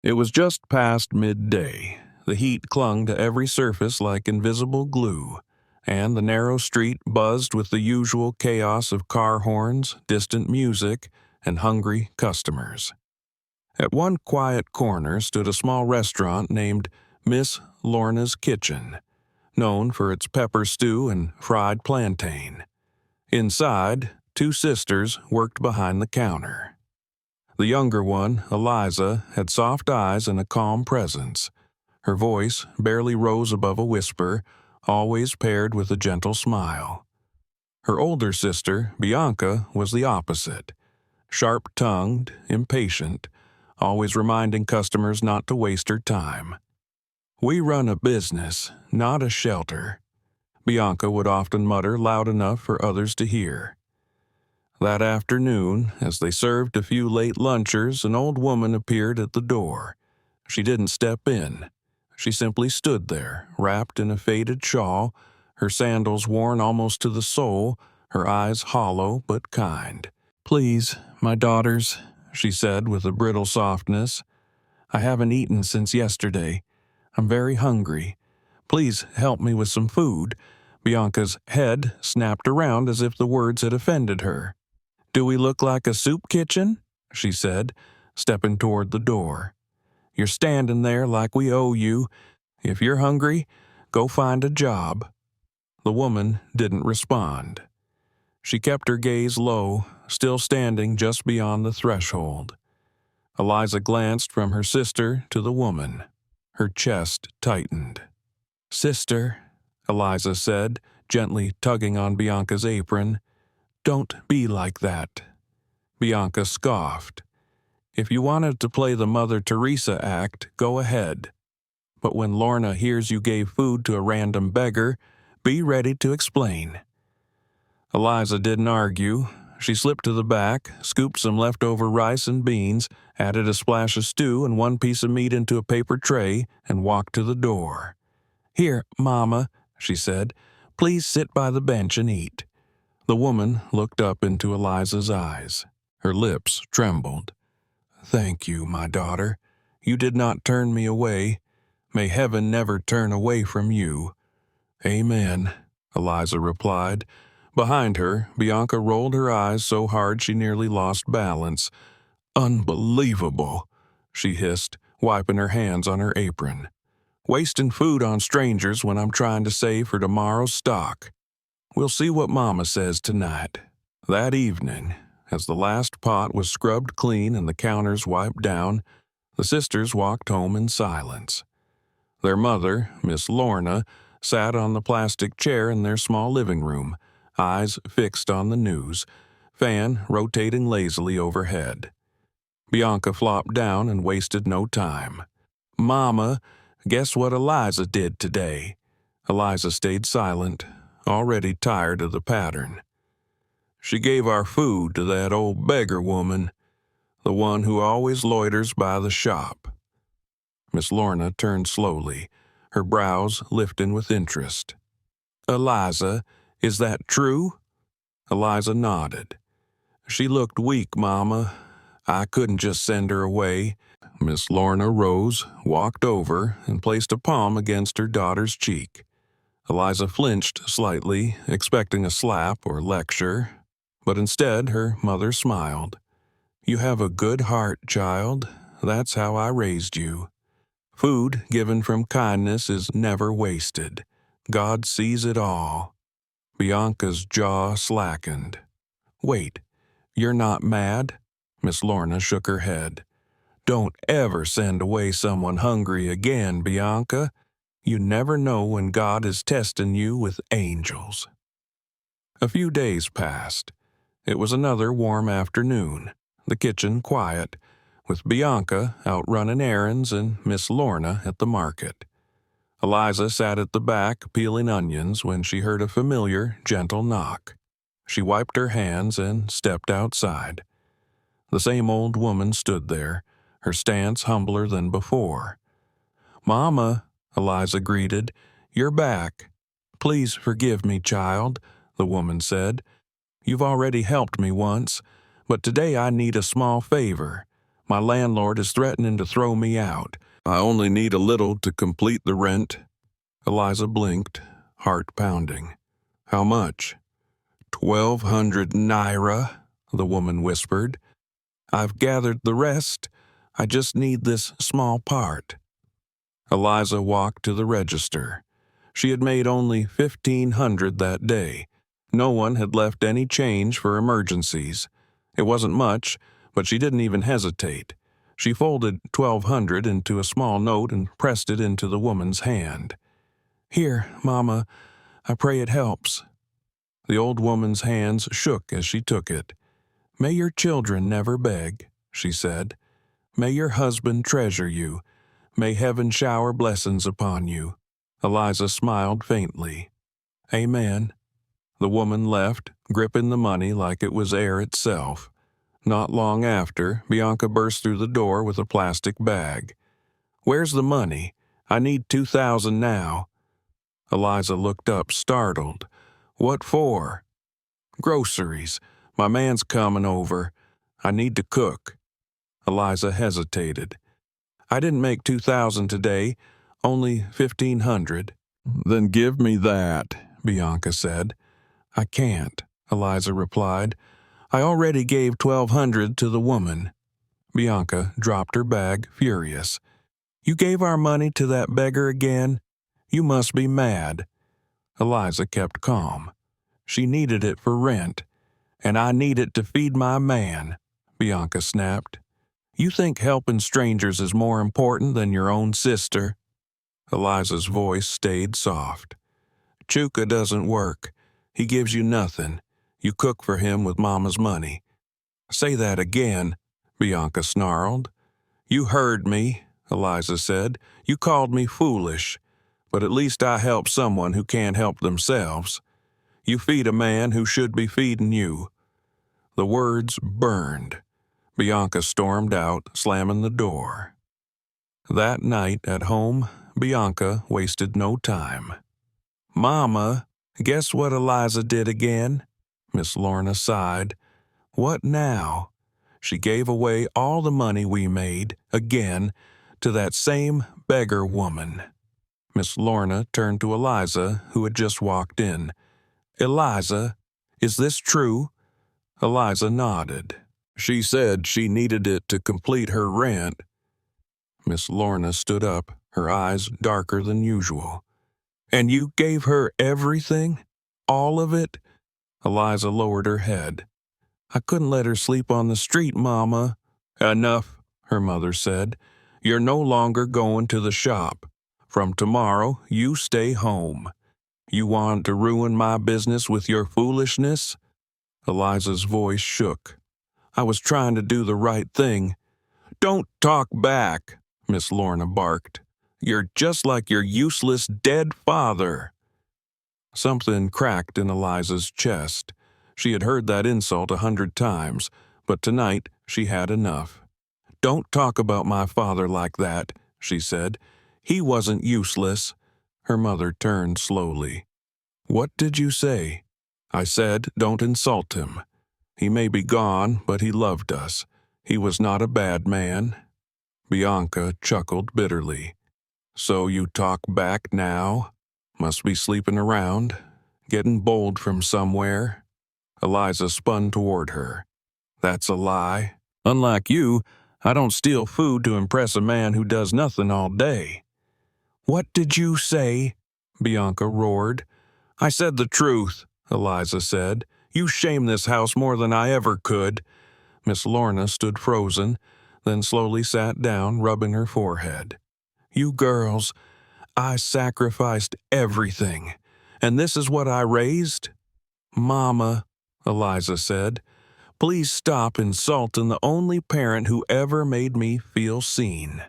It was just past midday. The heat clung to every surface like invisible glue, and the narrow street buzzed with the usual chaos of car horns, distant music, and hungry customers. At one quiet corner stood a small restaurant named Miss Lorna's Kitchen, known for its pepper stew and fried plantain. Inside, two sisters worked behind the counter. The younger one, Eliza, had soft eyes and a calm presence. Her voice barely rose above a whisper, always paired with a gentle smile. Her older sister, Bianca, was the opposite. Sharp-tongued, impatient, always reminding customers not to waste her time. "We run a business, not a shelter," Bianca would often mutter loud enough for others to hear. That afternoon, as they served a few late lunchers, an old woman appeared at the door. She didn't step in. She simply stood there, wrapped in a faded shawl, her sandals worn almost to the sole, her eyes hollow but kind. "Please, my daughters," she said with a brittle softness. "I haven't eaten since yesterday. I'm very hungry. Please help me with some food." Bianca's head snapped around as if the words had offended her. "Do we look like a soup kitchen?" she said, stepping toward the door. "You're standing there like we owe you. If you're hungry, go find a job." The woman didn't respond. She kept her gaze low, still standing just beyond the threshold. Eliza glanced from her sister to the woman. Her chest tightened. "Sister," Eliza said, gently tugging on Bianca's apron, "don't be like that." Bianca scoffed. "If you wanted to play the Mother Teresa act, go ahead. But when Lorna hears you gave food to a random beggar, be ready to explain." Eliza didn't argue. She slipped to the back, scooped some leftover rice and beans, added a splash of stew and one piece of meat into a paper tray, and walked to the door. "Here, Mama," she said, "please sit by the bench and eat." The woman looked up into Eliza's eyes. Her lips trembled. "Thank you, my daughter. You did not turn me away. May heaven never turn away from you." "Amen," Eliza replied. Behind her, Bianca rolled her eyes so hard she nearly lost balance. "Unbelievable," she hissed, wiping her hands on her apron. "Wasting food on strangers when I'm trying to save for tomorrow's stock. We'll see what Mama says tonight." That evening, as the last pot was scrubbed clean and the counters wiped down, the sisters walked home in silence. Their mother, Miss Lorna, sat on the plastic chair in their small living room, eyes fixed on the news, fan rotating lazily overhead. Bianca flopped down and wasted no time. "Mama, guess what Eliza did today?" Eliza stayed silent, already tired of the pattern. "She gave our food to that old beggar woman, the one who always loiters by the shop." Miss Lorna turned slowly, her brows lifting with interest. "Eliza, is that true?" Eliza nodded. "She looked weak, Mama. I couldn't just send her away." Miss Lorna rose, walked over, and placed a palm against her daughter's cheek. Eliza flinched slightly, expecting a slap or lecture, but instead her mother smiled. "You have a good heart, child. That's how I raised you. Food given from kindness is never wasted. God sees it all." Bianca's jaw slackened. "Wait, you're not mad?" Miss Lorna shook her head. "Don't ever send away someone hungry again, Bianca. You never know when God is testing you with angels." A few days passed. It was another warm afternoon, the kitchen quiet, with Bianca out running errands and Miss Lorna at the market. Eliza sat at the back peeling onions when she heard a familiar, gentle knock. She wiped her hands and stepped outside. The same old woman stood there, her stance humbler than before. "Mama," Eliza greeted, "you're back." "Please forgive me, child," the woman said. "You've already helped me once, but today I need a small favor. My landlord is threatening to throw me out. I only need a little to complete the rent." Eliza blinked, heart pounding. "How much?" 1,200 naira, the woman whispered. "I've gathered the rest. I just need this small part." Eliza walked to the register. She had made only 1,500 that day. No one had left any change for emergencies. It wasn't much, but she didn't even hesitate. She folded 1,200 into a small note and pressed it into the woman's hand. "Here, Mama, I pray it helps." The old woman's hands shook as she took it. "May your children never beg," she said. "May your husband treasure you. May heaven shower blessings upon you." Eliza smiled faintly. "Amen." The woman left, gripping the money like it was air itself. Not long after, Bianca burst through the door with a plastic bag. "Where's the money? I need 2,000 now." Eliza looked up, startled. "What for?" "Groceries. My man's coming over. I need to cook." Eliza hesitated. "I didn't make 2,000 today, only 1,500. "Then give me that," Bianca said. "I can't," Eliza replied. "I already gave 1,200 to the woman." Bianca dropped her bag, furious. "You gave our money to that beggar again? You must be mad." Eliza kept calm. "She needed it for rent, and I need it to feed my man," Bianca snapped. "You think helping strangers is more important than your own sister?" Eliza's voice stayed soft. "Chuka doesn't work. He gives you nothing. You cook for him with Mama's money." "Say that again," Bianca snarled. "You heard me," Eliza said. "You called me foolish. But at least I help someone who can't help themselves. You feed a man who should be feeding you." The words burned. Bianca stormed out, slamming the door. That night at home, Bianca wasted no time. "Mama, guess what Eliza did again?" Miss Lorna sighed. "What now?" "She gave away all the money we made, again, to that same beggar woman." Miss Lorna turned to Eliza, who had just walked in. "Eliza, is this true?" Eliza nodded. "She said she needed it to complete her rent." Miss Lorna stood up, her eyes darker than usual. "And you gave her everything? All of it?" Eliza lowered her head. "I couldn't let her sleep on the street, Mama." "Enough," her mother said. "You're no longer going to the shop. From tomorrow, you stay home. You want to ruin my business with your foolishness?" Eliza's voice shook. "I was trying to do the right thing." "Don't talk back," Miss Lorna barked. "You're just like your useless dead father." Something cracked in Eliza's chest. She had heard that insult 100 times, but tonight she had enough. "Don't talk about my father like that," she said. "He wasn't useless." Her mother turned slowly. "What did you say?" "I said, don't insult him. He may be gone, but he loved us. He was not a bad man." Bianca chuckled bitterly. "So you talk back now? Must be sleeping around, getting bold from somewhere." Eliza spun toward her. "That's a lie. Unlike you, I don't steal food to impress a man who does nothing all day." "What did you say?" Bianca roared. "I said the truth," Eliza said. "You shame this house more than I ever could." Miss Lorna stood frozen, then slowly sat down, rubbing her forehead. "You girls, I sacrificed everything, and this is what I raised?" "Mama," Eliza said, "please stop insulting the only parent who ever made me feel seen."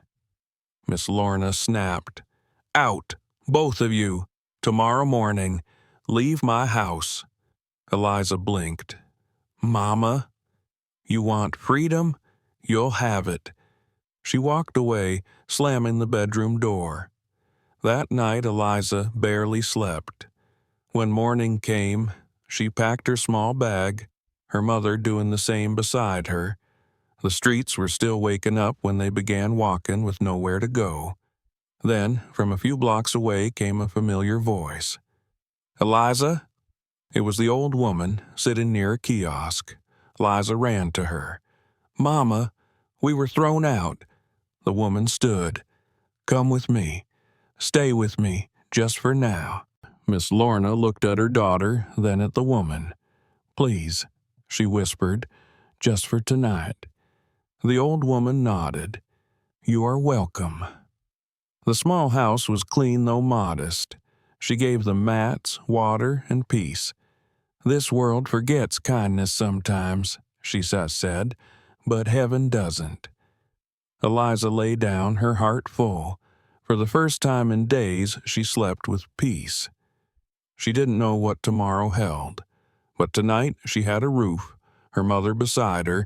Miss Lorna snapped. "Out, both of you. Tomorrow morning. Leave my house." Eliza blinked. "Mama, you want freedom? You'll have it." She walked away, slamming the bedroom door. That night Eliza barely slept. When morning came, she packed her small bag, her mother doing the same beside her. The streets were still waking up when they began walking with nowhere to go. Then, from a few blocks away came a familiar voice. "Eliza?" It was the old woman, sitting near a kiosk. Liza ran to her. "Mama, we were thrown out." The woman stood. "Come with me. Stay with me, just for now." Miss Lorna looked at her daughter, then at the woman. "Please," she whispered, "just for tonight." The old woman nodded. "You are welcome." The small house was clean though modest. She gave them mats, water, and peace. "This world forgets kindness sometimes," she said, "but heaven doesn't." Eliza lay down, her heart full. For the first time in days, she slept with peace. She didn't know what tomorrow held, but tonight she had a roof, her mother beside her,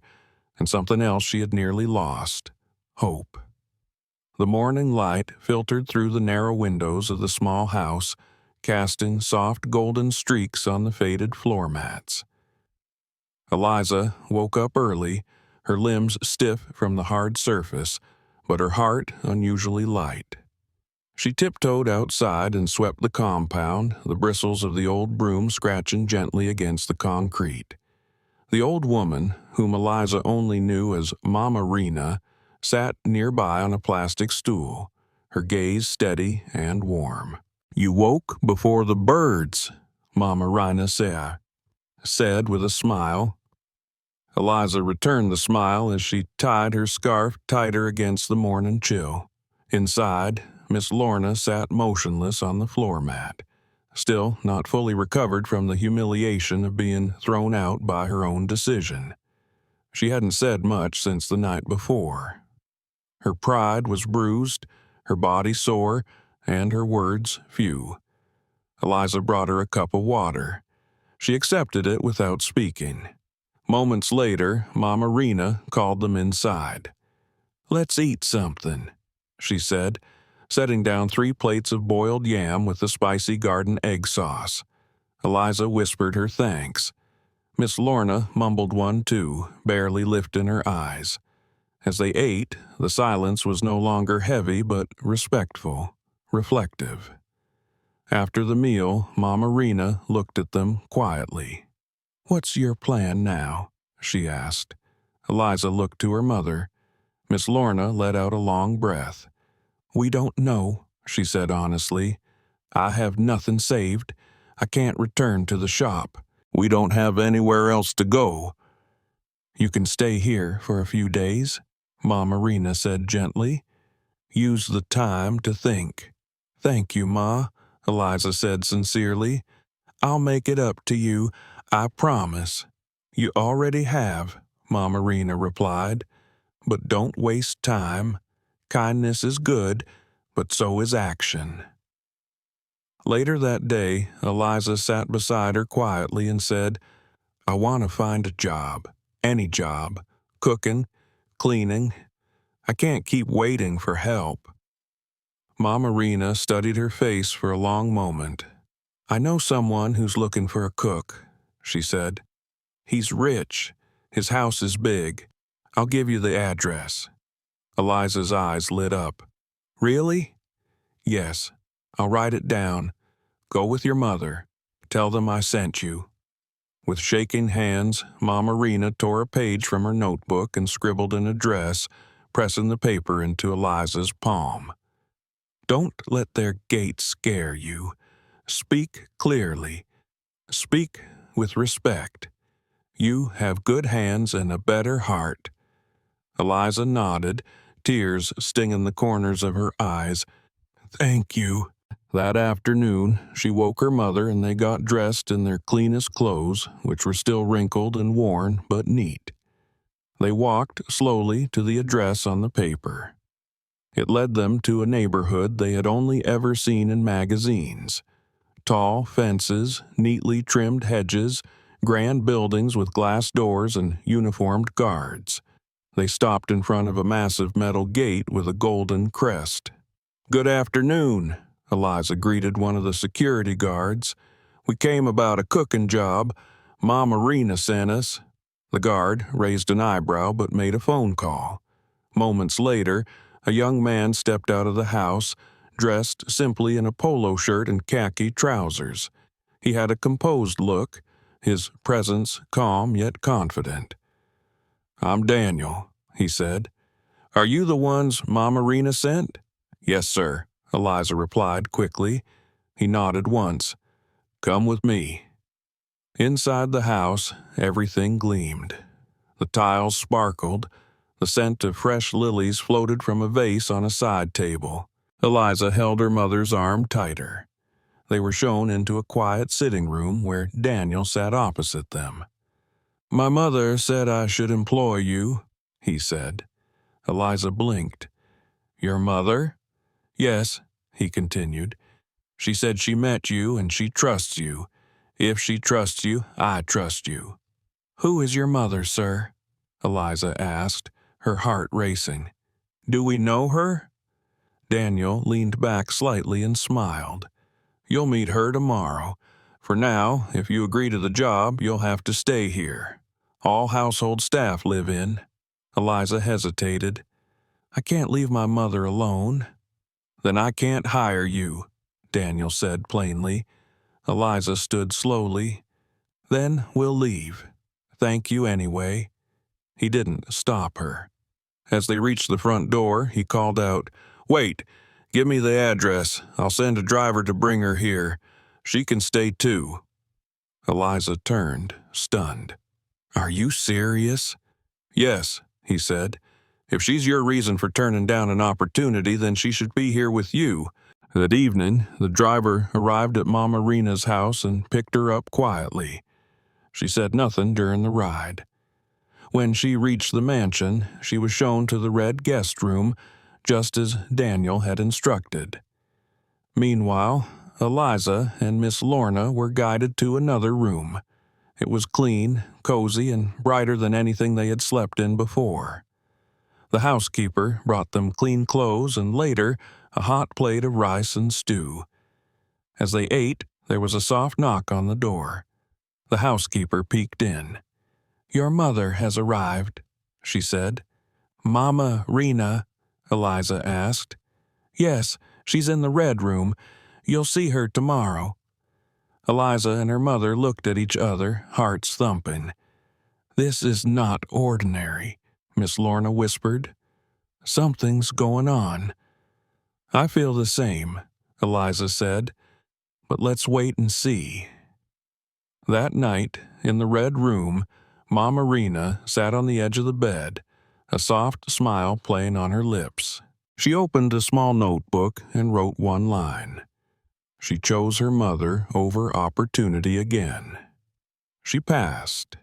and something else she had nearly lost: hope. The morning light filtered through the narrow windows of the small house, casting soft golden streaks on the faded floor mats. Eliza woke up early, her limbs stiff from the hard surface, but her heart unusually light. She tiptoed outside and swept the compound, the bristles of the old broom scratching gently against the concrete. The old woman, whom Eliza only knew as Mama Rena, sat nearby on a plastic stool, her gaze steady and warm. "You woke before the birds," Mama Rena said with a smile. Eliza returned the smile as she tied her scarf tighter against the morning chill. Inside, Miss Lorna sat motionless on the floor mat, still not fully recovered from the humiliation of being thrown out by her own decision. She hadn't said much since the night before. Her pride was bruised, her body sore, and her words few. Eliza brought her a cup of water. She accepted it without speaking. Moments later, Mama Rena called them inside. "Let's eat something," she said, setting down 3 plates of boiled yam with the spicy garden egg sauce. Eliza whispered her thanks. Miss Lorna mumbled one too, barely lifting her eyes. As they ate, the silence was no longer heavy but respectful, reflective. After the meal, Mama Rena looked at them quietly. "What's your plan now?" she asked. Eliza looked to her mother. Miss Lorna let out a long breath. "We don't know," she said honestly. "I have nothing saved. I can't return to the shop. We don't have anywhere else to go." "You can stay here for a few days," Mama Rena said gently. "Use the time to think." "Thank you, Ma," Eliza said sincerely. "I'll make it up to you, I promise." "You already have," Mama Rena replied. "But don't waste time. Kindness is good, but so is action." Later that day, Eliza sat beside her quietly and said, "I want to find a job, any job, cooking, cleaning. I can't keep waiting for help." Mama Rena studied her face for a long moment. "I know someone who's looking for a cook," she said. "He's rich. His house is big. I'll give you the address." Eliza's eyes lit up. "Really?" "Yes. I'll write it down. Go with your mother. Tell them I sent you." With shaking hands, Mama Rena tore a page from her notebook and scribbled an address, pressing the paper into Eliza's palm. "Don't let their gait scare you. Speak clearly. Speak with respect. You have good hands and a better heart." Eliza nodded, tears stinging the corners of her eyes. "Thank you." That afternoon, she woke her mother and they got dressed in their cleanest clothes, which were still wrinkled and worn but neat. They walked slowly to the address on the paper. It led them to a neighborhood they had only ever seen in magazines. Tall fences, neatly trimmed hedges, grand buildings with glass doors and uniformed guards. They stopped in front of a massive metal gate with a golden crest. "Good afternoon," Eliza greeted one of the security guards. "We came about a cooking job. Mama Rena sent us." The guard raised an eyebrow but made a phone call. Moments later, a young man stepped out of the house, dressed simply in a polo shirt and khaki trousers. He had a composed look, his presence calm yet confident. "I'm Daniel," he said. "Are you the ones Mama Rena sent?" "Yes, sir," Eliza replied quickly. He nodded once. "Come with me." Inside the house, everything gleamed. The tiles sparkled. The scent of fresh lilies floated from a vase on a side table. Eliza held her mother's arm tighter. They were shown into a quiet sitting room where Daniel sat opposite them. "My mother said I should employ you," he said. Eliza blinked. "Your mother?" "Yes," he continued. "She said she met you and she trusts you. If she trusts you, I trust you." "Who is your mother, sir?" Eliza asked, her heart racing. "Do we know her?" Daniel leaned back slightly and smiled. "You'll meet her tomorrow. For now, if you agree to the job, you'll have to stay here. All household staff live in." Eliza hesitated. "I can't leave my mother alone." "Then I can't hire you," Daniel said plainly. Eliza stood slowly. "Then we'll leave. Thank you anyway." He didn't stop her. As they reached the front door, he called out, "Wait, give me the address. I'll send a driver to bring her here. She can stay too." Eliza turned, stunned. "Are you serious?" "Yes," he said. "If she's your reason for turning down an opportunity, then she should be here with you." That evening, the driver arrived at Mama Rena's house and picked her up quietly. She said nothing during the ride. When she reached the mansion, she was shown to the red guest room, just as Daniel had instructed. Meanwhile, Eliza and Miss Lorna were guided to another room. It was clean, cozy, and brighter than anything they had slept in before. The housekeeper brought them clean clothes and later a hot plate of rice and stew. As they ate, there was a soft knock on the door. The housekeeper peeked in. "Your mother has arrived," she said. "Mama Rena?" Eliza asked. "Yes, she's in the red room. You'll see her tomorrow." Eliza and her mother looked at each other, hearts thumping. "This is not ordinary," Miss Lorna whispered. "Something's going on." "I feel the same," Eliza said. "But let's wait and see." That night, in the red room, Mama Rena sat on the edge of the bed, a soft smile playing on her lips. She opened a small notebook and wrote one line. She chose her mother over opportunity again. She passed.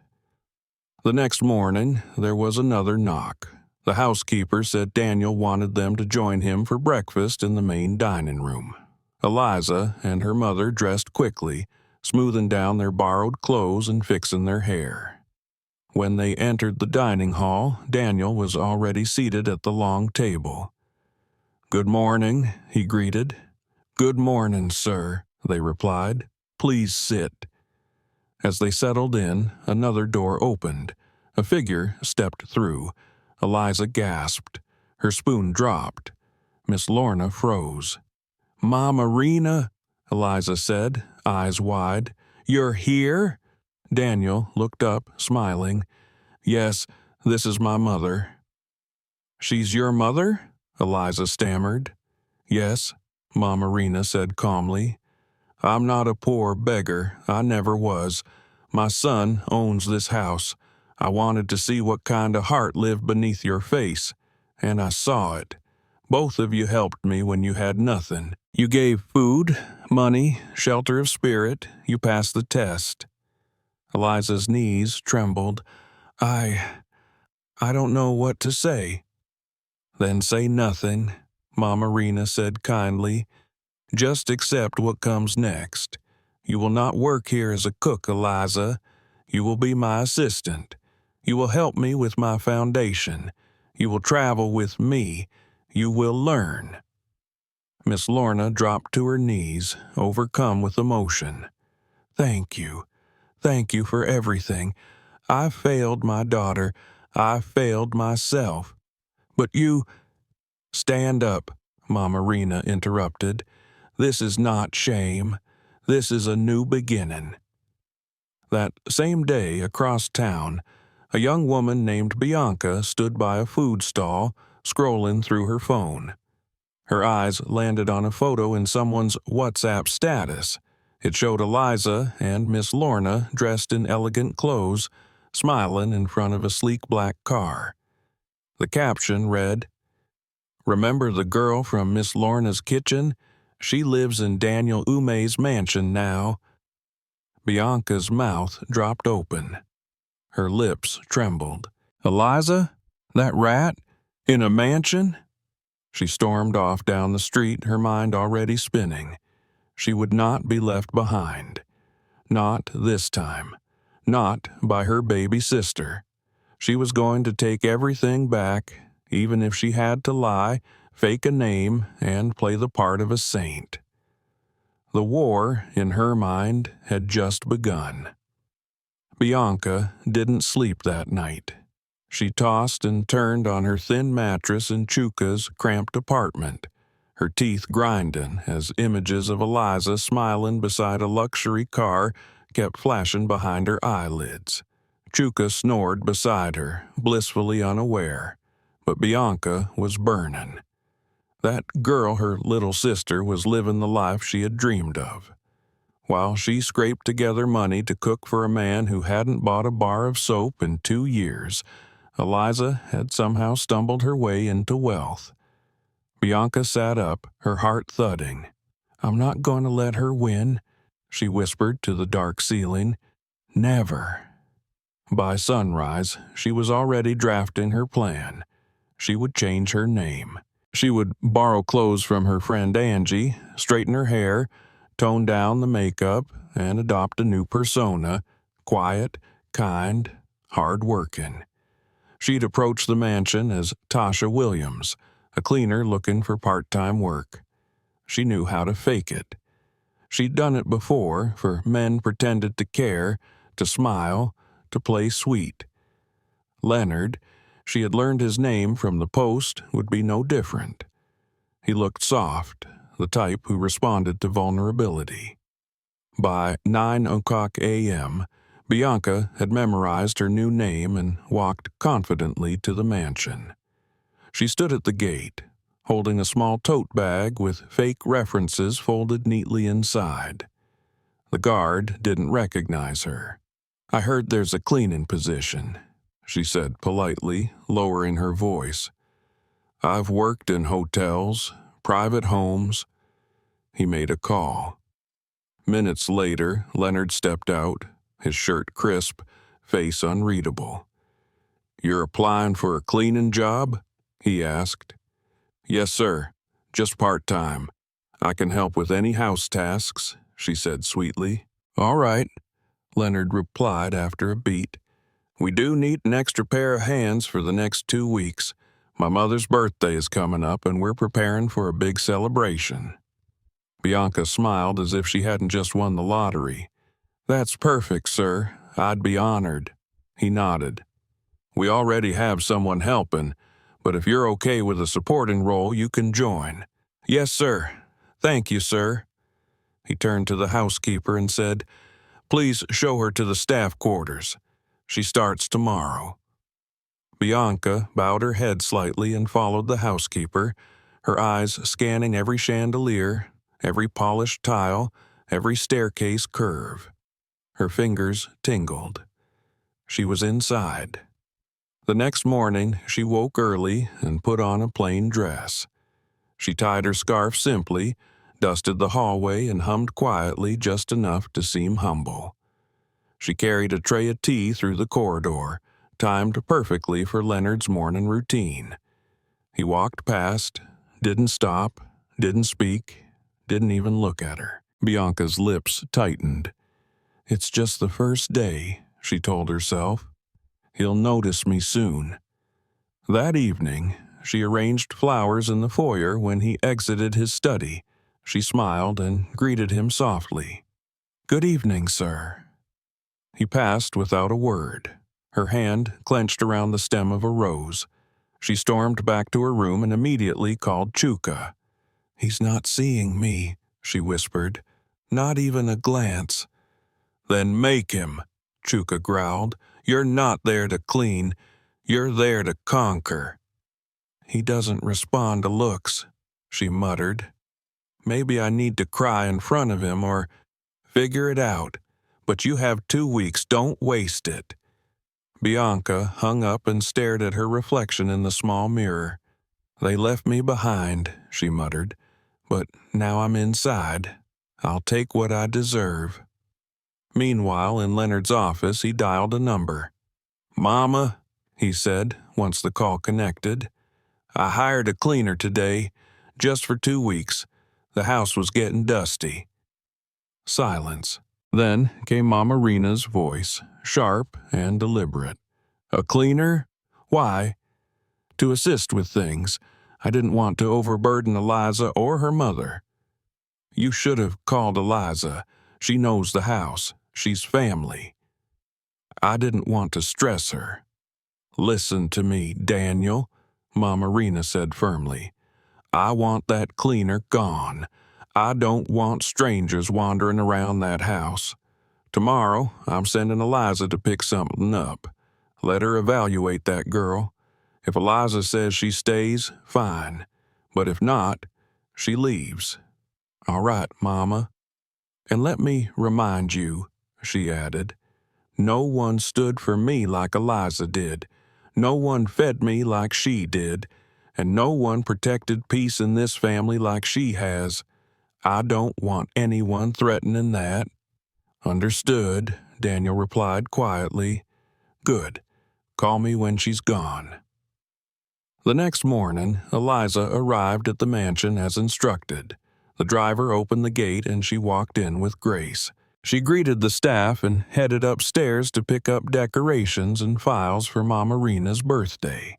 The next morning, there was another knock. The housekeeper said Daniel wanted them to join him for breakfast in the main dining room. Eliza and her mother dressed quickly, smoothing down their borrowed clothes and fixing their hair. When they entered the dining hall, Daniel was already seated at the long table. "Good morning," he greeted. "Good morning, sir," they replied. "Please sit." As they settled in, another door opened. A figure stepped through. Eliza gasped. Her spoon dropped. Miss Lorna froze. "Mama Rena," Eliza said, eyes wide. "You're here?" Daniel looked up, smiling. "Yes, this is my mother." "She's your mother?" Eliza stammered. "Yes," Mama Rena said calmly. "I'm not a poor beggar. I never was. My son owns this house. I wanted to see what kind of heart lived beneath your face, and I saw it. Both of you helped me when you had nothing. You gave food, money, shelter of spirit. You passed the test." Eliza's knees trembled. I don't know what to say." "Then say nothing," Mama Rena said kindly. "Just accept what comes next. You will not work here as a cook, Eliza. You will be my assistant. You will help me with my foundation. You will travel with me. You will learn." Miss Lorna dropped to her knees, overcome with emotion. Thank you for everything. I failed my daughter. I failed myself. But you—" "Stand up," Mama Rena interrupted. "This is not shame. This is a new beginning." That same day, across town, a young woman named Bianca stood by a food stall, scrolling through her phone. Her eyes landed on a photo in someone's WhatsApp status. It showed Eliza and Miss Lorna dressed in elegant clothes, smiling in front of a sleek black car. The caption read, "Remember the girl from Miss Lorna's kitchen? She lives in Daniel Ume's mansion now." Bianca's mouth dropped open. Her lips trembled. "Eliza? That rat? In a mansion?" She stormed off down the street, her mind already spinning. She would not be left behind. Not this time. Not by her baby sister. She was going to take everything back, even if she had to lie, fake a name, and play the part of a saint. The war, in her mind, had just begun. Bianca didn't sleep that night. She tossed and turned on her thin mattress in Chuka's cramped apartment, her teeth grinding as images of Eliza smiling beside a luxury car kept flashing behind her eyelids. Chuka snored beside her, blissfully unaware, but Bianca was burning. That girl, her little sister, was living the life she had dreamed of. While she scraped together money to cook for a man who hadn't bought a bar of soap in 2 years, Eliza had somehow stumbled her way into wealth. Bianca sat up, her heart thudding. "I'm not going to let her win," she whispered to the dark ceiling. "Never." By sunrise, she was already drafting her plan. She would change her name. She would borrow clothes from her friend Angie, straighten her hair, tone down the makeup, and adopt a new persona, quiet, kind, hard-working. She'd approach the mansion as Tasha Williams, a cleaner looking for part-time work. She knew how to fake it. She'd done it before, for men pretended to care, to smile, to play sweet. Leonard, she had learned his name from the Post, would be no different. He looked soft, the type who responded to vulnerability. By 9:00 a.m., Bianca had memorized her new name and walked confidently to the mansion. She stood at the gate, holding a small tote bag with fake references folded neatly inside. The guard didn't recognize her. "I heard there's a cleaning position," she said politely, lowering her voice. "I've worked in hotels, private homes." He made a call. Minutes later, Leonard stepped out, his shirt crisp, face unreadable. "You're applying for a cleaning job?" he asked. "Yes, sir. Just part-time. I can help with any house tasks," she said sweetly. "All right," Leonard replied after a beat. "We do need an extra pair of hands for the next 2 weeks. My mother's birthday is coming up, and we're preparing for a big celebration." Bianca smiled as if she hadn't just won the lottery. "That's perfect, sir. I'd be honored." He nodded. "We already have someone helping, but if you're okay with a supporting role, you can join." "Yes, sir. Thank you, sir." He turned to the housekeeper and said, "Please show her to the staff quarters. She starts tomorrow." Bianca bowed her head slightly and followed the housekeeper, her eyes scanning every chandelier, every polished tile, every staircase curve. Her fingers tingled. She was inside. The next morning, she woke early and put on a plain dress. She tied her scarf simply, dusted the hallway, and hummed quietly just enough to seem humble. She carried a tray of tea through the corridor, timed perfectly for Leonard's morning routine. He walked past, didn't stop, didn't speak, didn't even look at her. Bianca's lips tightened. "It's just the first day," she told herself. "He'll notice me soon." That evening, she arranged flowers in the foyer when he exited his study. She smiled and greeted him softly. "Good evening, sir." He passed without a word. her hand clenched around the stem of a rose. She stormed back to her room and immediately called Chuka. "He's not seeing me," she whispered. "Not even a glance." "Then make him," Chuka growled. "You're not there to clean. You're there to conquer." "He doesn't respond to looks," she muttered. "Maybe I need to cry in front of him or figure it out. But you have 2 weeks. Don't waste it." Bianca hung up and stared at her reflection in the small mirror. "They left me behind," she muttered. "But now I'm inside. I'll take what I deserve." Meanwhile, in Leonard's office, he dialed a number. "Mama," he said, once the call connected. "I hired a cleaner today, just for 2 weeks. The house was getting dusty." Silence. Then came Mama Rena's voice, sharp and deliberate. "A cleaner? Why?" "To assist with things. I didn't want to overburden Eliza or her mother." "You should have called Eliza. She knows the house. She's family." "I didn't want to stress her." "Listen to me, Daniel," Mama Rena said firmly. "I want that cleaner gone. I don't want strangers wandering around that house. Tomorrow, I'm sending Eliza to pick something up. Let her evaluate that girl. If Eliza says she stays, fine. But if not, she leaves." "All right, Mama. And let me remind you," she added, "no one stood for me like Eliza did. No one fed me like she did. And no one protected peace in this family like she has. I don't want anyone threatening that." "Understood," Daniel replied quietly. "Good. Call me when she's gone." The next morning, Eliza arrived at the mansion as instructed. The driver opened the gate and she walked in with grace. She greeted the staff and headed upstairs to pick up decorations and files for Mama Rena's birthday.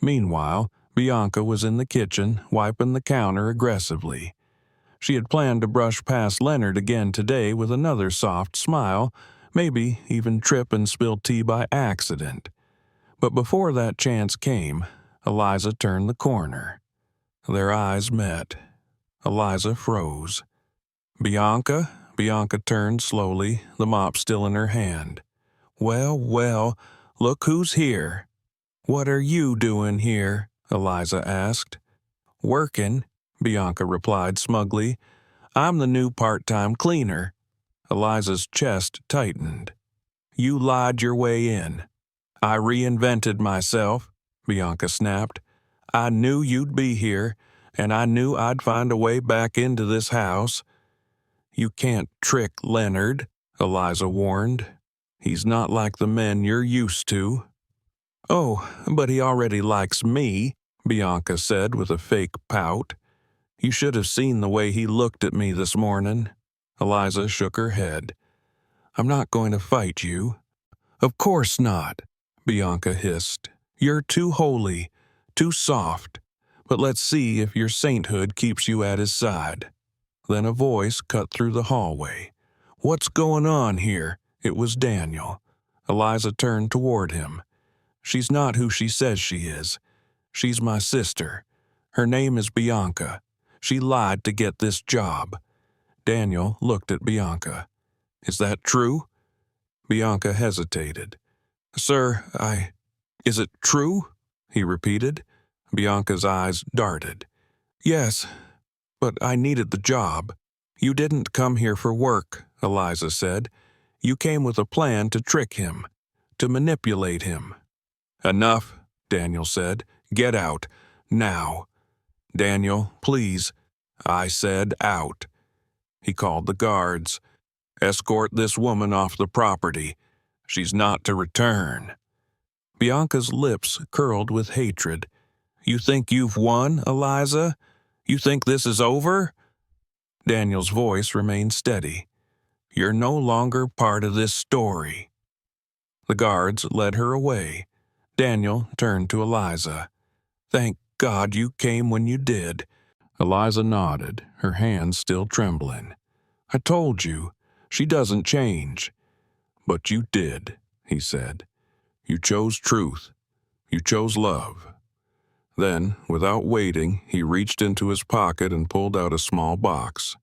Meanwhile, Bianca was in the kitchen, wiping the counter aggressively. She had planned to brush past Leonard again today with another soft smile, maybe even trip and spill tea by accident. But before that chance came, Eliza turned the corner. Their eyes met. Eliza froze. "Bianca?" Bianca turned slowly, the mop still in her hand. "Well, well, look who's here." "What are you doing here?" Eliza asked. "Working," Bianca replied smugly. "I'm the new part-time cleaner." Eliza's chest tightened. "You lied your way in." "I reinvented myself," Bianca snapped. "I knew you'd be here, and I knew I'd find a way back into this house." "You can't trick Leonard," Eliza warned. "He's not like the men you're used to." "Oh, but he already likes me," Bianca said with a fake pout. "You should have seen the way he looked at me this morning." Eliza shook her head. "I'm not going to fight you." "Of course not," Bianca hissed. "You're too holy, too soft. But let's see if your sainthood keeps you at his side." Then a voice cut through the hallway. "What's going on here?" It was Daniel. Eliza turned toward him. "She's not who she says she is. She's my sister. Her name is Bianca. She lied to get this job." Daniel looked at Bianca. "Is that true?" Bianca hesitated. "Sir, Is it true?" he repeated. Bianca's eyes darted. "Yes, but I needed the job." "You didn't come here for work," Eliza said. "You came with a plan to trick him, to manipulate him." "Enough," Daniel said. "Get out. Now." "Daniel, please." "I said out." He called the guards. "Escort this woman off the property. She's not to return." Bianca's lips curled with hatred. "You think you've won, Eliza? You think this is over?" Daniel's voice remained steady. "You're no longer part of this story." The guards led her away. Daniel turned to Eliza. "Thank God you came when you did." Eliza nodded, her hands still trembling. "I told you, she doesn't change." "But you did," he said. You chose truth. You chose love. Then, without waiting, he reached into his pocket and pulled out a small box.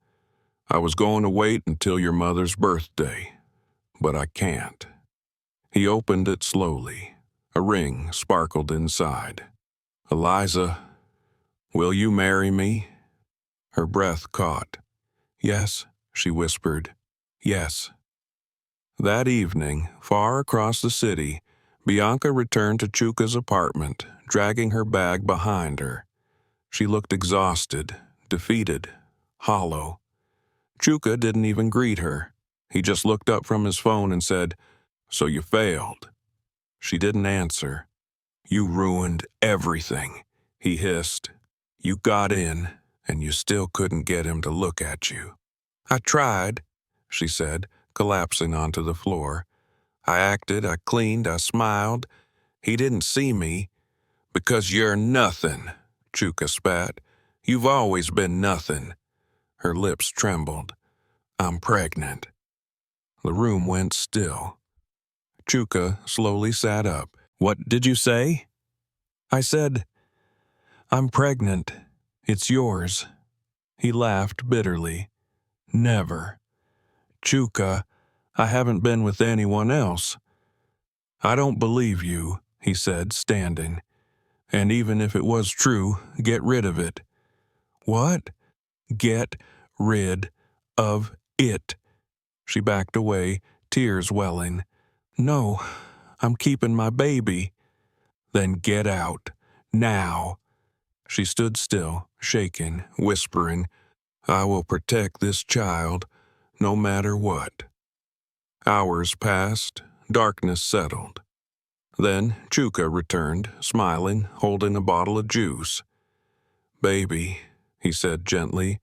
I was going to wait until your mother's birthday, but I can't. He opened it slowly. A ring sparkled inside. Eliza, will you marry me? Her breath caught. Yes, she whispered. Yes. That evening, far across the city, Bianca returned to Chuka's apartment, dragging her bag behind her. She looked exhausted, defeated, hollow. Chuka didn't even greet her. He just looked up from his phone and said, "So you failed." She didn't answer. "You ruined everything," he hissed. "You got in, and you still couldn't get him to look at you." "I tried," she said, collapsing onto the floor. "I acted, I cleaned, I smiled. He didn't see me." "Because you're nothing," Chuka spat. "You've always been nothing." Her lips trembled. "I'm pregnant." The room went still. Chuka slowly sat up. "What did you say?" "I said, I'm pregnant. It's yours." He laughed bitterly. "Never. Chuka, I haven't been with anyone else." "I don't believe you," he said, standing. "And even if it was true, get rid of it." "What?" "Get rid of it." She backed away, tears welling. "No, I'm keeping my baby." "Then get out. Now." She stood still, shaking, whispering, "I will protect this child, no matter what." Hours passed, darkness settled. Then Chuka returned, smiling, holding a bottle of juice. "Baby," he said gently,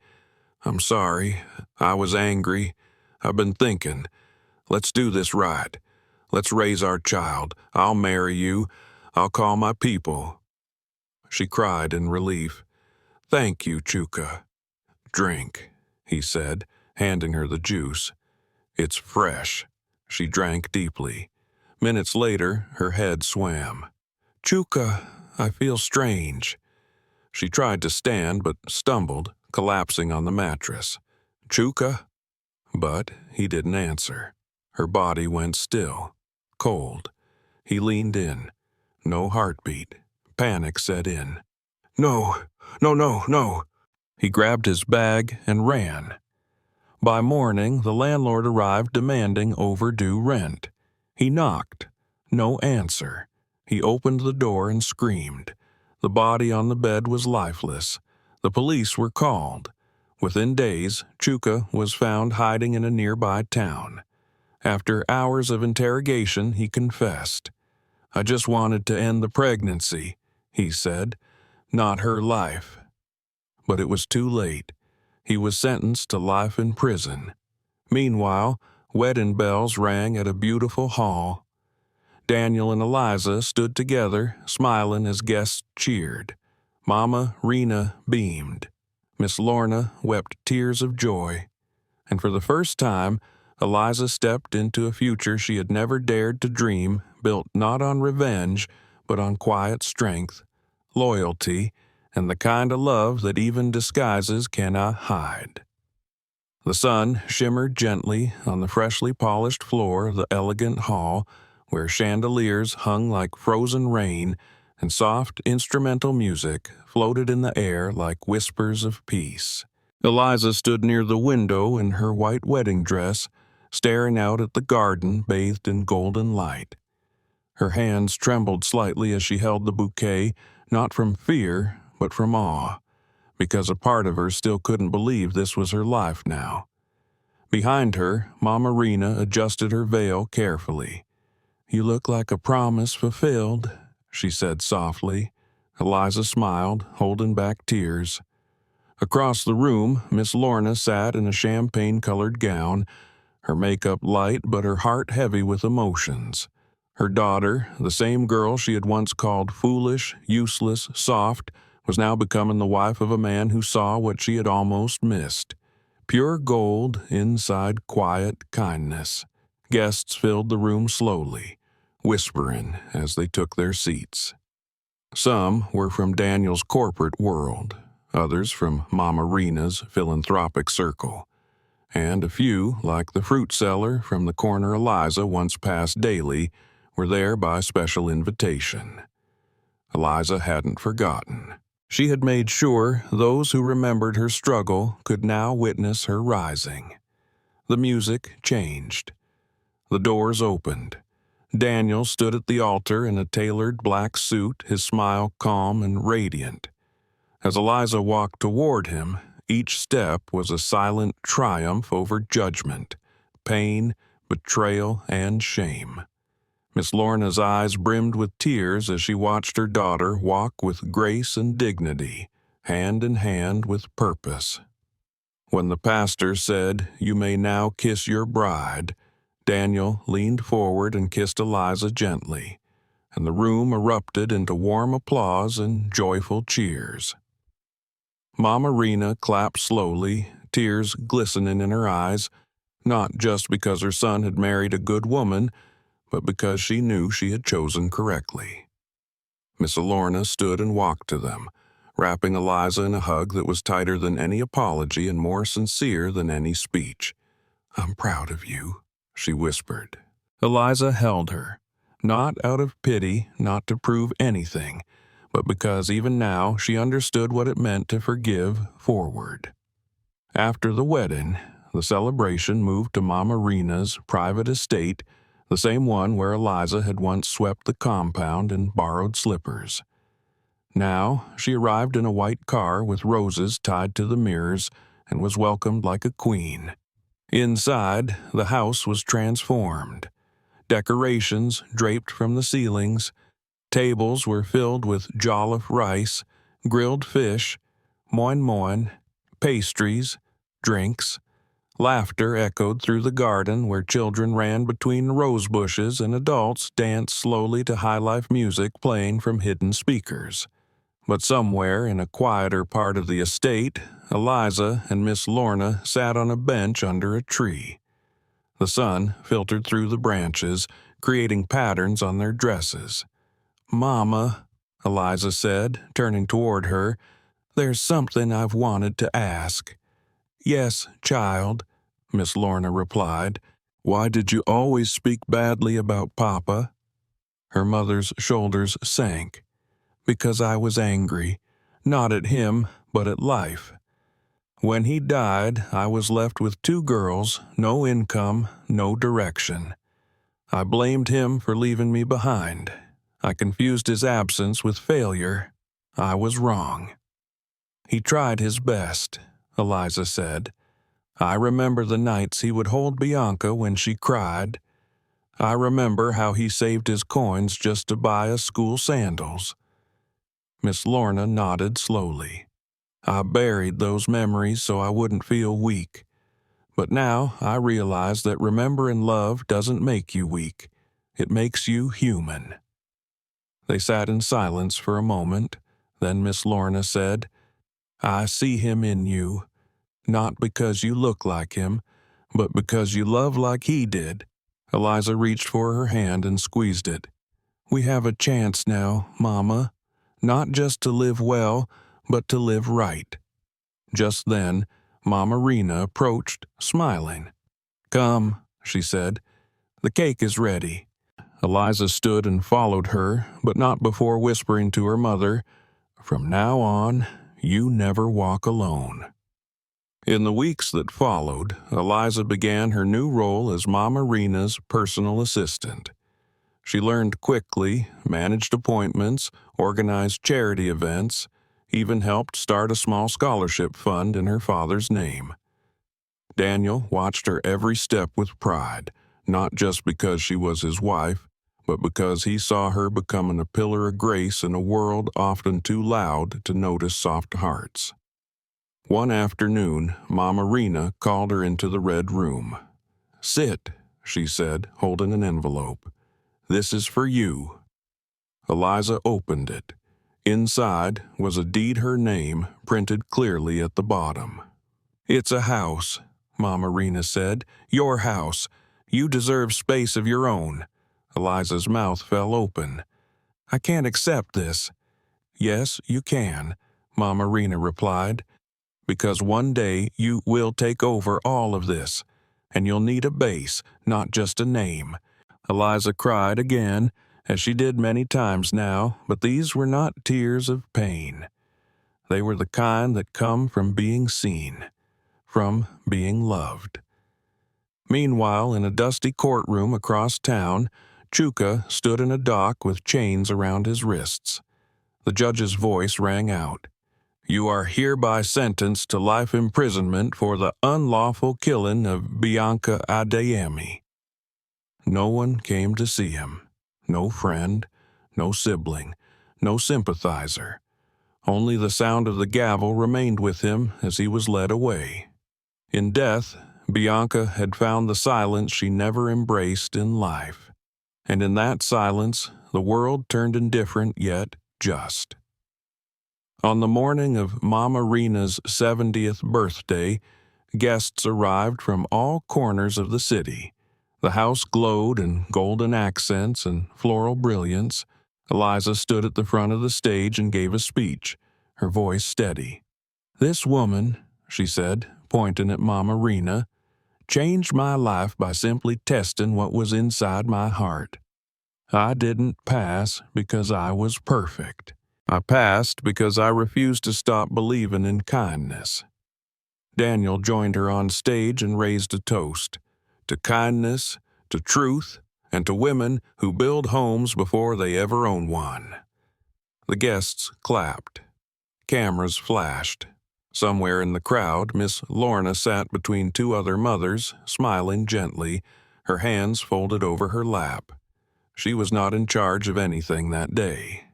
"I'm sorry. I was angry. I've been thinking. Let's do this right. Let's raise our child. I'll marry you. I'll call my people." She cried in relief. "Thank you, Chuka." "Drink," he said, handing her the juice. "It's fresh." She drank deeply. Minutes later, her head swam. "Chuka, I feel strange." She tried to stand but stumbled, collapsing on the mattress. "Chuka?" But he didn't answer. Her body went still, cold. He leaned in. No heartbeat. Panic set in. "No, no, no, no." He grabbed his bag and ran. By morning, the landlord arrived demanding overdue rent. He knocked. No answer. He opened the door and screamed. The body on the bed was lifeless. The police were called. Within days, Chuka was found hiding in a nearby town. After hours of interrogation, he confessed. "I just wanted to end the pregnancy," he said, "not her life." But it was too late. He was sentenced to life in prison. Meanwhile, wedding bells rang at a beautiful hall. Daniel and Eliza stood together, smiling as guests cheered. Mama Rena beamed. Miss Lorna wept tears of joy. And for the first time, Eliza stepped into a future she had never dared to dream, built not on revenge, but on quiet strength, loyalty, and the kind of love that even disguises cannot hide. The sun shimmered gently on the freshly polished floor of the elegant hall, where chandeliers hung like frozen rain and soft instrumental music floated in the air like whispers of peace. Eliza stood near the window in her white wedding dress, staring out at the garden bathed in golden light. Her hands trembled slightly as she held the bouquet, not from fear, but from awe, because a part of her still couldn't believe this was her life now. Behind her, Mama Rena adjusted her veil carefully. "You look like a promise fulfilled," she said softly. Eliza smiled, holding back tears. Across the room, Miss Lorna sat in a champagne-colored gown, her makeup light but her heart heavy with emotions. Her daughter, the same girl she had once called foolish, useless, soft, was now becoming the wife of a man who saw what she had almost missed. Pure gold inside quiet kindness. Guests filled the room slowly. whispering as they took their seats. Some were from Daniel's corporate world, others from Mama Rena's philanthropic circle, and a few, like the fruit seller from the corner Eliza once passed daily, were there by special invitation. Eliza hadn't forgotten. She had made sure those who remembered her struggle could now witness her rising. The music changed. The doors opened. Daniel stood at the altar in a tailored black suit, his smile calm and radiant. As Eliza walked toward him, each step was a silent triumph over judgment, pain, betrayal, and shame. Miss Lorna's eyes brimmed with tears as she watched her daughter walk with grace and dignity, hand in hand with purpose. When the pastor said, "You may now kiss your bride," Daniel leaned forward and kissed Eliza gently, and the room erupted into warm applause and joyful cheers. Mama Rena clapped slowly, tears glistening in her eyes, not just because her son had married a good woman, but because she knew she had chosen correctly. Miss Lorna stood and walked to them, wrapping Eliza in a hug that was tighter than any apology and more sincere than any speech. "I'm proud of you," she whispered. Eliza held her, not out of pity, not to prove anything, but because even now she understood what it meant to forgive forward. After the wedding, the celebration moved to Mama Rena's private estate, the same one where Eliza had once swept the compound in borrowed slippers. Now she arrived in a white car with roses tied to the mirrors and was welcomed like a queen. Inside, the house was transformed. Decorations draped from the ceilings, tables were filled with jollof rice, grilled fish, moin moin, pastries, drinks. Laughter echoed through the garden where children ran between rose bushes and adults danced slowly to high-life music playing from hidden speakers. But somewhere in a quieter part of the estate, Eliza and Miss Lorna sat on a bench under a tree. The sun filtered through the branches, creating patterns on their dresses. "Mama," Eliza said, turning toward her, "there's something I've wanted to ask." "Yes, child," Miss Lorna replied. "Why did you always speak badly about Papa?" Her mother's shoulders sank. "Because I was angry, not at him, but at life. When he died, I was left with 2 girls, no income, no direction. I blamed him for leaving me behind. I confused his absence with failure. I was wrong." "He tried his best," Eliza said. "I remember the nights he would hold Bianca when she cried. I remember how he saved his coins just to buy us school sandals." Miss Lorna nodded slowly. "I buried those memories so I wouldn't feel weak. But now I realize that remembering love doesn't make you weak. It makes you human." They sat in silence for a moment. Then Miss Lorna said, "I see him in you, not because you look like him, but because you love like he did." Eliza reached for her hand and squeezed it. "We have a chance now, Mama, not just to live well, but to live right." Just then, Mama Rena approached, smiling. "Come," she said. "The cake is ready." Eliza stood and followed her, but not before whispering to her mother, "From now on, you never walk alone." In the weeks that followed, Eliza began her new role as Mama Rena's personal assistant. She learned quickly, managed appointments, organized charity events, even helped start a small scholarship fund in her father's name. Daniel watched her every step with pride, not just because she was his wife, but because he saw her becoming a pillar of grace in a world often too loud to notice soft hearts. One afternoon, Mama Rena called her into the red room. "Sit," she said, holding an envelope. "This is for you." Eliza opened it. Inside was a deed her name printed clearly at the bottom. "It's a house," Mama Rena said. "Your house. You deserve space of your own. Eliza's mouth fell open. "I can't accept this." "Yes, you can," Mama Rena replied, "because one day you will take over all of this, and you'll need a base, not just a name." Eliza cried again, as she did many times now, but these were not tears of pain. They were the kind that come from being seen, from being loved. Meanwhile, in a dusty courtroom across town, Chuka stood in a dock with chains around his wrists. The judge's voice rang out. "You are hereby sentenced to life imprisonment for the unlawful killing of Bianca Adeyemi." No one came to see him. No friend, no sibling, no sympathizer. Only the sound of the gavel remained with him as he was led away. In death, Bianca had found the silence she never embraced in life. And in that silence, the world turned indifferent yet just. On the morning of Mama Rena's 70th birthday, guests arrived from all corners of the city. The house glowed in golden accents and floral brilliance. Eliza stood at the front of the stage and gave a speech, her voice steady. "This woman," she said, pointing at Mama Rena, "changed my life by simply testing what was inside my heart. I didn't pass because I was perfect. I passed because I refused to stop believing in kindness." Daniel joined her on stage and raised a toast. To kindness, to truth, and to women who build homes before they ever own one. The guests clapped. Cameras flashed. Somewhere in the crowd, Miss Lorna sat between two other mothers, smiling gently, her hands folded over her lap. She was not in charge of anything that day.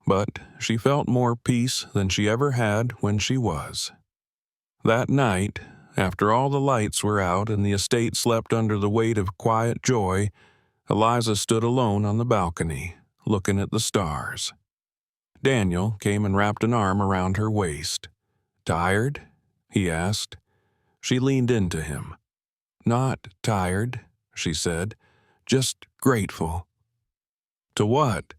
But she felt more peace than she ever had when she was. That night, after all the lights were out and the estate slept under the weight of quiet joy, Eliza stood alone on the balcony, looking at the stars. Daniel came and wrapped an arm around her waist. "Tired?" he asked. She leaned into him. "Not tired," she said, "just grateful." "To what?"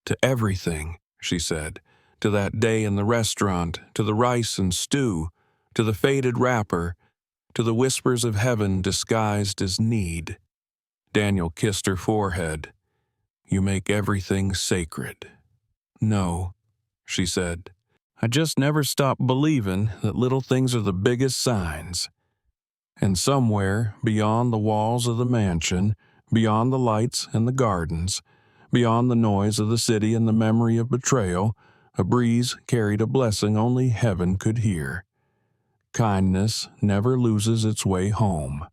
"To everything," she said. "To that day in the restaurant, to the rice and stew, to the faded wrapper, to the whispers of heaven disguised as need." Daniel kissed her forehead. "You make everything sacred." "No," she said. "I just never stop believing that little things are the biggest signs." And somewhere beyond the walls of the mansion, beyond the lights and the gardens, beyond the noise of the city and the memory of betrayal, a breeze carried a blessing only heaven could hear. Kindness never loses its way home.